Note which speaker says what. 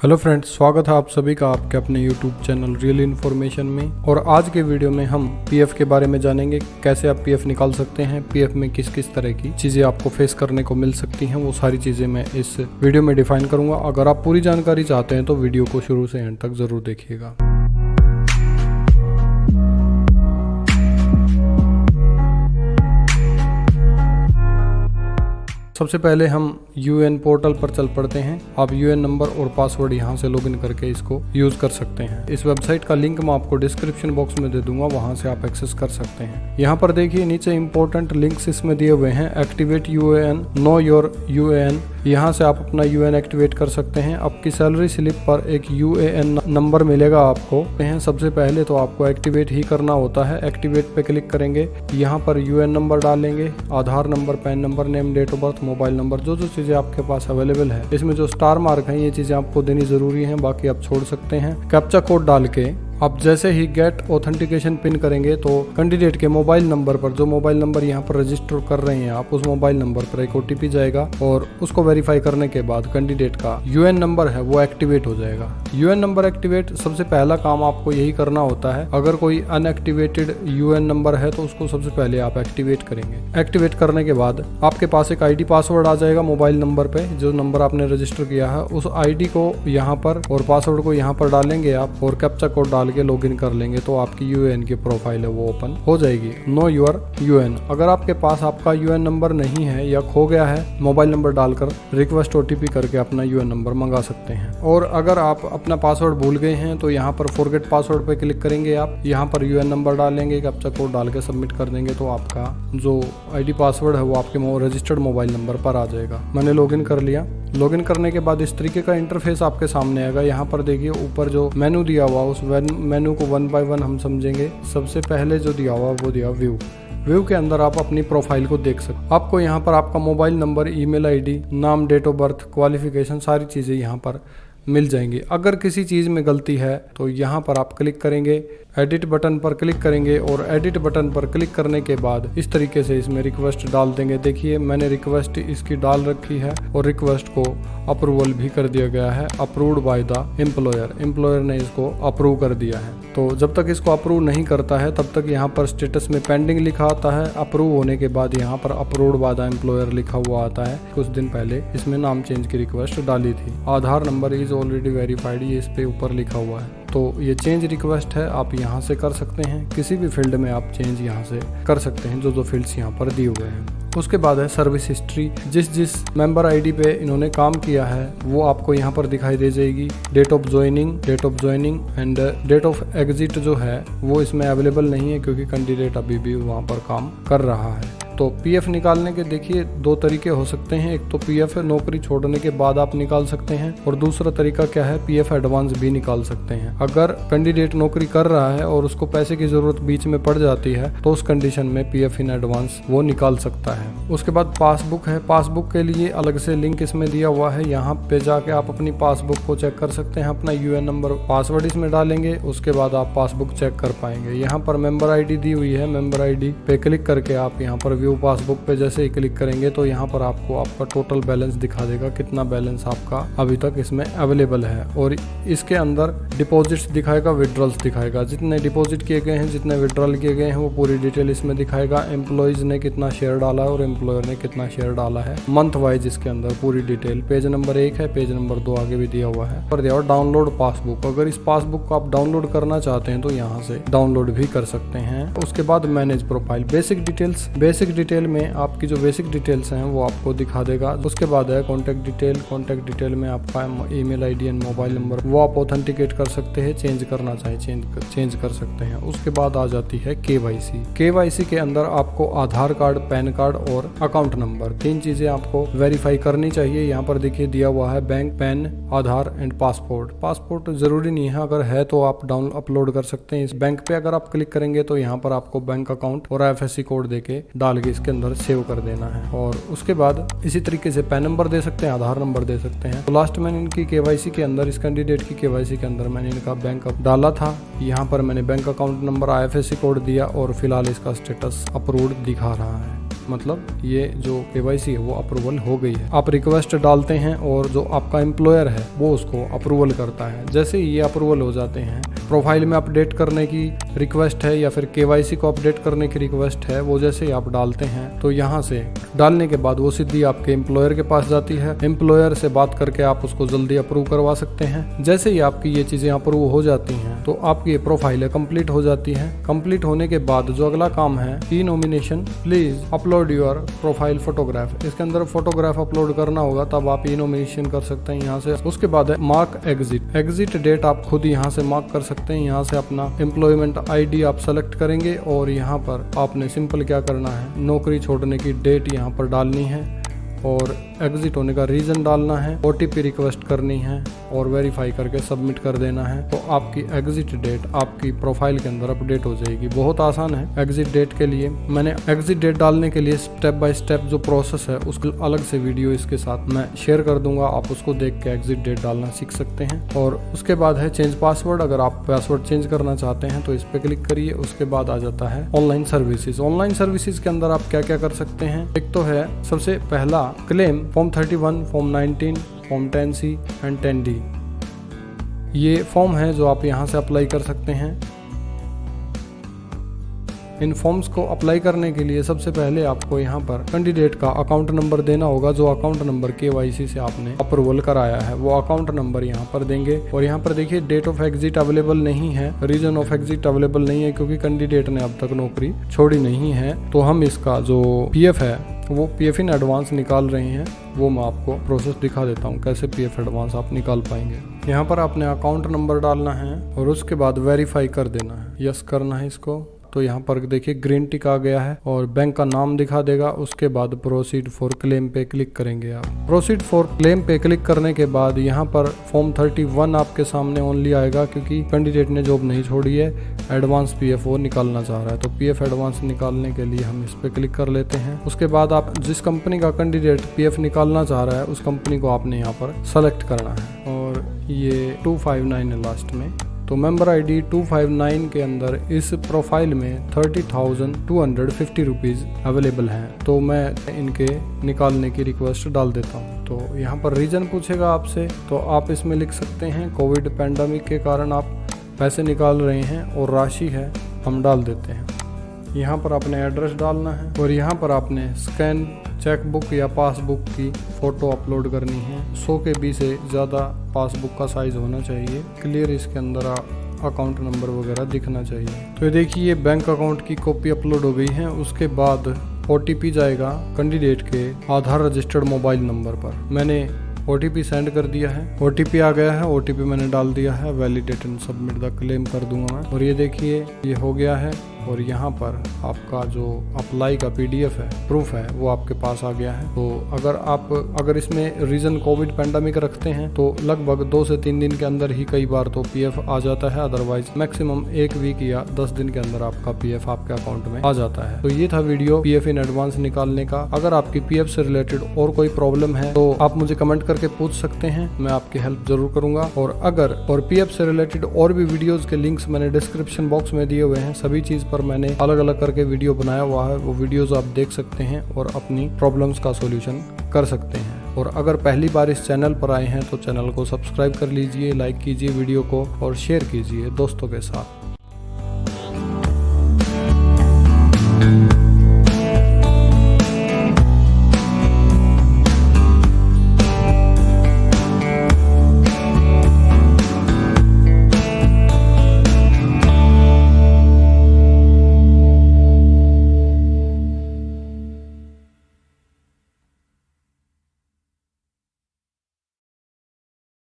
Speaker 1: Hello friends, स्वागत है आप सभी का आपके अपने यूट्यूब चैनल रियल इन्फॉर्मेशन में। और आज के वीडियो में हम पीएफ के बारे में जानेंगे, कैसे आप पीएफ निकाल सकते हैं, पीएफ में किस किस तरह की चीज़ें आपको फेस करने को मिल सकती हैं, वो सारी चीज़ें मैं इस वीडियो में डिफाइन करूंगा। अगर आप पूरी जानकारी चाहते हैं तो वीडियो को शुरू से एंड तक ज़रूर देखिएगा। सबसे पहले हम यूएन पोर्टल पर चल पड़ते हैं। आप यूएन नंबर और पासवर्ड यहां से लॉगिन करके इसको यूज कर सकते हैं। इस वेबसाइट का लिंक मैं आपको डिस्क्रिप्शन बॉक्स में दे दूंगा, वहां से आप एक्सेस कर सकते हैं। यहां पर देखिए नीचे इंपॉर्टेंट लिंक्स इसमें दिए हुए हैं। Activate UN, know your UN, यहाँ से आप अपना यूएन एक्टिवेट कर सकते हैं। आपकी सैलरी स्लिप पर एक यूएएन नंबर मिलेगा आपको। सबसे पहले तो आपको एक्टिवेट ही करना होता है। एक्टिवेट पे क्लिक करेंगे, यहाँ पर यूएन नंबर डालेंगे, Aadhaar number, PAN number, name, date of birth, mobile number, जो चीज़ें आपके पास अवेलेबल है। इसमें जो स्टार मार्क है ये चीज़ें आपको देनी जरूरी है, बाकी आप छोड़ सकते हैं। कैप्चा कोड डाल के आप जैसे ही गेट ऑथेंटिकेशन पिन करेंगे तो कैंडिडेट के मोबाइल नंबर पर, जो मोबाइल नंबर यहाँ पर रजिस्टर कर रहे हैं आप, उस मोबाइल नंबर पर एक ओटीपी जाएगा और उसको वेरीफाई करने के बाद कैंडिडेट का यूएन नंबर है वो एक्टिवेट हो जाएगा। यूएन नंबर एक्टिवेट, सबसे पहला काम आपको यही करना होता है। अगर कोई अनएक्टिवेटेड यूएन नंबर है तो उसको सबसे पहले आप एक्टिवेट करेंगे। एक्टिवेट करने के बाद आपके पास एक आईडी पासवर्ड आ जाएगा मोबाइल नंबर पे, जो नंबर आपने रजिस्टर किया है उस आईडी को यहाँ पर और पासवर्ड को यहाँ पर डालेंगे आप और कैप्चा कोड डाल के लॉगिन कर लेंगे तो आपकी यूएन की प्रोफाइल है वो ओपन हो जाएगी। नो योर यूएन, अगर आपके पास आपका यूएन नंबर नहीं है या खो गया है, मोबाइल नंबर डालकर रिक्वेस्ट ओटीपी करके अपना यूएन नंबर मंगा सकते हैं। और अगर आप अपना पासवर्ड भूल गए हैं तो यहाँ पर फॉरगेट पासवर्ड पे क्लिक करेंगे आप, यहाँ पर यूएन नंबर डालेंगे, कैप्चा कोड डाल के सबमिट कर देंगे तो आपका जो आईडी पासवर्ड है वो आपके रजिस्टर्ड मोबाइल नंबर पर आ जाएगा। मैंने लॉगिन कर लिया। लॉगिन करने के बाद इस तरीके का इंटरफेस आपके सामने आएगा। यहाँ पर देखिए ऊपर जो मेनू दिया हुआ उस मेनू को वन बाय वन हम समझेंगे। सबसे पहले जो दिया हुआ वो दिया व्यू। व्यू के अंदर आप अपनी प्रोफाइल को देख सकते। आपको यहाँ पर आपका मोबाइल नंबर, ईमेल आईडी, नाम, डेट ऑफ बर्थ, क्वालिफिकेशन, सारी चीज़ें यहाँ पर मिल जाएंगी। अगर किसी चीज़ में गलती है तो यहाँ पर आप क्लिक करेंगे, एडिट बटन पर क्लिक करेंगे और एडिट बटन पर क्लिक करने के बाद इस तरीके से इसमें रिक्वेस्ट डाल देंगे। देखिए मैंने रिक्वेस्ट इसकी डाल रखी है और रिक्वेस्ट को अप्रूवल भी कर दिया गया है। Approved by the employer, employer ने इसको अप्रूव कर दिया है। तो जब तक इसको अप्रूव नहीं करता है तब तक यहाँ पर स्टेटस में पेंडिंग लिखा आता है। अप्रूव होने के बाद यहाँ पर अप्रूव्ड बाय द एम्प्लॉयर लिखा हुआ आता है। कुछ दिन पहले इसमें नाम चेंज की रिक्वेस्ट डाली थी। आधार नंबर इज ऑलरेडी वेरीफाइड, ये इस पे ऊपर लिखा हुआ है। तो ये चेंज रिक्वेस्ट है, आप यहाँ से कर सकते हैं। किसी भी फील्ड में आप चेंज यहाँ से कर सकते हैं, जो फील्ड्स यहाँ पर दिए हुए हैं। उसके बाद है सर्विस हिस्ट्री। जिस मेंबर आईडी पे इन्होंने काम किया है वो आपको यहाँ पर दिखाई दे जाएगी। Date of joining and date of exit जो है वो इसमें अवेलेबल नहीं है क्योंकि कैंडिडेट अभी भी वहाँ पर काम कर रहा है। तो पीएफ निकालने के देखिए दो तरीके हो सकते हैं। एक तो पीएफ नौकरी छोड़ने के बाद आप निकाल सकते हैं और दूसरा तरीका क्या है, पीएफ एडवांस भी निकाल सकते हैं। अगर कैंडिडेट नौकरी कर रहा है और उसको पैसे की जरूरत बीच में पड़ जाती है तो उस कंडीशन में पीएफ इन एडवांस वो निकाल सकता है। उसके बाद पासबुक है। पासबुक के लिए अलग से लिंक इसमें दिया हुआ है, यहाँ पे जाके आप अपनी पासबुक को चेक कर सकते हैं। अपना यूएन नंबर, पासवर्ड इसमें डालेंगे, उसके बाद आप पासबुक चेक कर पाएंगे। यहाँ पर मेंबर आईडी दी हुई है, मेंबर आईडी पे क्लिक करके आप यहाँ पर व्यू पासबुक पे जैसे ही क्लिक करेंगे तो यहाँ पर आपको आपका टोटल बैलेंस दिखा देगा, कितना बैलेंस आपका अभी तक इसमें अवेलेबल है। और इसके अंदर डिपॉजिट्स दिखाएगा, विड्रॉल्स दिखाएगा, जितने डिपॉजिट किए गए हैं, जितने विड्रॉल किए गए हैं वो पूरी डिटेल इसमें दिखाएगा। एम्प्लॉयज ने कितना शेयर डाला है और एम्प्लॉयर ने कितना शेयर डाला है, मंथ वाइज इसके अंदर पूरी डिटेल। पेज नंबर 1 है, पेज नंबर 2 आगे भी दिया हुआ है। और दिया हुआ डाउनलोड पासबुक। अगर इस पासबुक को आप डाउनलोड करना चाहते हैं तो यहाँ से डाउनलोड भी कर सकते हैं। उसके बाद manage profile, basic details. Basic detail में आपकी जो बेसिक डिटेल्स हैं वो आपको दिखा देगा। उसके बाद है कॉन्टैक्ट डिटेल। कॉन्टैक्ट डिटेल में आपका email ID and mobile number वो आप ऑथेंटिकेट कर सकते हैं, चेंज करना चाहे चेंज कर सकते हैं। उसके बाद आ जाती है केवाईसी। केवाईसी के अंदर आपको आधार कार्ड, पैन कार्ड और अकाउंट नंबर, 3 चीजें आपको वेरीफाई करनी चाहिए। यहाँ पर देखिए दिया हुआ है bank, pan, Aadhaar and passport. Passport जरूरी नहीं है, अगर है तो आप अपलोड कर सकते हैं। इस बैंक पे अगर आप क्लिक करेंगे तो यहाँ पर आपको बैंक अकाउंट और IFSC कोड देके डाल के इसके अंदर सेव कर देना है। और उसके बाद इसी तरीके से पैन नंबर दे सकते हैं, आधार नंबर दे सकते हैं। तो लास्ट में इनकी केवाईसी के अंदर, इस कैंडिडेट की केवाईसी के अंदर मैंने इनका बैंक डाला था। यहाँ पर मैंने bank account number, IFSC code दिया और फिलहाल इसका स्टेटस अप्रूव्ड दिखा रहा है। मतलब ये जो KYC है वो अप्रूवल हो गई है। आप रिक्वेस्ट डालते हैं और जो आपका एम्प्लॉयर है वो उसको अप्रूवल करता है। जैसे ही ये अप्रूवल हो जाते हैं, प्रोफाइल में अपडेट करने की रिक्वेस्ट है या फिर KYC को अपडेट करने की रिक्वेस्ट है, वो जैसे ही आप डालते हैं तो यहाँ से डालने के बाद वो सीधी आपके एम्प्लॉयर के पास जाती है। एम्प्लॉयर से बात करके आप उसको जल्दी अप्रूव करवा सकते हैं। जैसे ही आपकी ये चीजें अप्रूव हो जाती हैं तो आपकी ये प्रोफाइल कंप्लीट हो जाती है। कंप्लीट होने के बाद जो अगला काम है, e nomination, please upload your profile photograph. इसके अंदर फोटोग्राफ अपलोड करना होगा, तब आप ई नॉमिनेशन कर सकते हैं यहाँ से। उसके बाद है मार्क एग्जिट। एग्जिट डेट आप खुद यहाँ से मार्क कर सकते हैं। यहाँ से अपना एम्प्लॉयमेंट ID आप सेलेक्ट करेंगे और यहाँ पर आपने सिंपल क्या करना है, नौकरी छोड़ने की डेट यहाँ पर डालनी है और एग्जिट होने का रीजन डालना है, OTP रिक्वेस्ट करनी है और वेरीफाई करके सबमिट कर देना है। तो आपकी एग्जिट डेट आपकी प्रोफाइल के अंदर अपडेट हो जाएगी। बहुत आसान है एग्जिट डेट के लिए। मैंने एग्जिट डेट डालने के लिए स्टेप बाय स्टेप जो प्रोसेस है उसका अलग से वीडियो इसके साथ मैं शेयर कर दूंगा, आप उसको देख के एग्जिट डेट डालना सीख सकते हैं। और उसके बाद है चेंज पासवर्ड। अगर आप पासवर्ड चेंज करना चाहते हैं तो इस पे क्लिक करिए। उसके बाद आ जाता है ऑनलाइन सर्विसेज। ऑनलाइन सर्विसेज के अंदर आप क्या क्या कर सकते हैं, एक तो है सबसे पहला claim form 31, form 19, form 10C and 10D। ये फॉर्म है जो आप यहाँ से अप्लाई कर सकते हैं। इन फॉर्म्स को अप्लाई करने के लिए सबसे पहले आपको यहाँ पर कैंडिडेट का अकाउंट नंबर देना होगा। जो अकाउंट नंबर KYC से आपने अप्रूवल कराया है वो अकाउंट नंबर यहाँ पर देंगे। और यहाँ पर देखिए डेट ऑफ एग्जिट अवेलेबल नहीं है, रीजन ऑफ एग्जिट अवेलेबल नहीं है क्योंकि कैंडिडेट ने अब तक नौकरी छोड़ी नहीं है। तो हम इसका जो PF है वो PF इन एडवांस निकाल रहे हैं। वो मैं आपको प्रोसेस दिखा देता हूँ कैसे PF एडवांस आप निकाल पाएंगे। यहाँ पर आपने अकाउंट नंबर डालना है और उसके बाद वेरीफाई कर देना है, यस करना है इसको। तो यहाँ पर देखिए ग्रीन टिक आ गया है और बैंक का नाम दिखा देगा। उसके बाद प्रोसीड फॉर क्लेम पे क्लिक करेंगे आप। प्रोसीड फॉर क्लेम पे क्लिक करने के बाद यहाँ पर फॉर्म 31 आपके सामने ओनली आएगा क्योंकि कैंडिडेट ने जॉब नहीं छोड़ी है, एडवांस PF वो निकालना चाह रहा है। तो PF एडवांस निकालने के लिए हम इस पे क्लिक कर लेते हैं। उसके बाद आप जिस कंपनी का कैंडिडेट PF निकालना चाह रहा है उस कंपनी को आपने यहाँ पर सेलेक्ट करना है और ये 259 है लास्ट में। तो मेंबर ID 259 के अंदर इस प्रोफाइल में 30,250 रुपीज़ अवेलेबल हैं। तो मैं इनके निकालने की रिक्वेस्ट डाल देता हूँ। तो यहाँ पर रीजन पूछेगा आपसे, तो आप इसमें लिख सकते हैं कोविड पैंडेमिक के कारण आप पैसे निकाल रहे हैं और राशि है हम डाल देते हैं। यहाँ पर आपने एड्रेस डालना है और यहाँ पर आपने स्कैन चेकबुक या पासबुक की फ़ोटो अपलोड करनी है। 100 KB से ज़्यादा पासबुक का साइज़ होना चाहिए। क्लियर इसके अंदर अकाउंट नंबर वगैरह दिखना चाहिए। तो ये देखिए बैंक अकाउंट की कॉपी अपलोड हो गई है। उसके बाद OTP जाएगा कैंडिडेट के आधार रजिस्टर्ड मोबाइल नंबर पर। मैंने OTP सेंड कर दिया है, OTP आ गया है, OTP मैंने डाल दिया है। Validate and submit the claim कर दूंगा मैं। और ये देखिए ये हो गया है और यहाँ पर आपका जो अप्लाई का PDF है, प्रूफ है, वो आपके पास आ गया है। तो अगर इसमें रीज़न कोविड पैंडेमिक रखते हैं तो लगभग 2 से 3 दिन के अंदर ही कई बार तो PF आ जाता है, अदरवाइज मैक्सिमम 1 वीक या 10 दिन के अंदर आपका PF आपके अकाउंट में आ जाता है। तो ये था वीडियो PF इन एडवांस निकालने का। अगर आपकी PF से रिलेटेड और कोई प्रॉब्लम है तो आप मुझे कमेंट करके पूछ सकते हैं, मैं आपकी हेल्प जरूर करूंगा। और PF से रिलेटेड और भी वीडियोज के लिंक्स मैंने डिस्क्रिप्शन बॉक्स में दिए हुए हैं। सभी चीज पर मैंने अलग अलग करके वीडियो बनाया हुआ है, वो वीडियोस आप देख सकते हैं और अपनी प्रॉब्लम्स का सॉल्यूशन कर सकते हैं। और अगर पहली बार इस चैनल पर आए हैं तो चैनल को सब्सक्राइब कर लीजिए, लाइक कीजिए वीडियो को और शेयर कीजिए दोस्तों के साथ।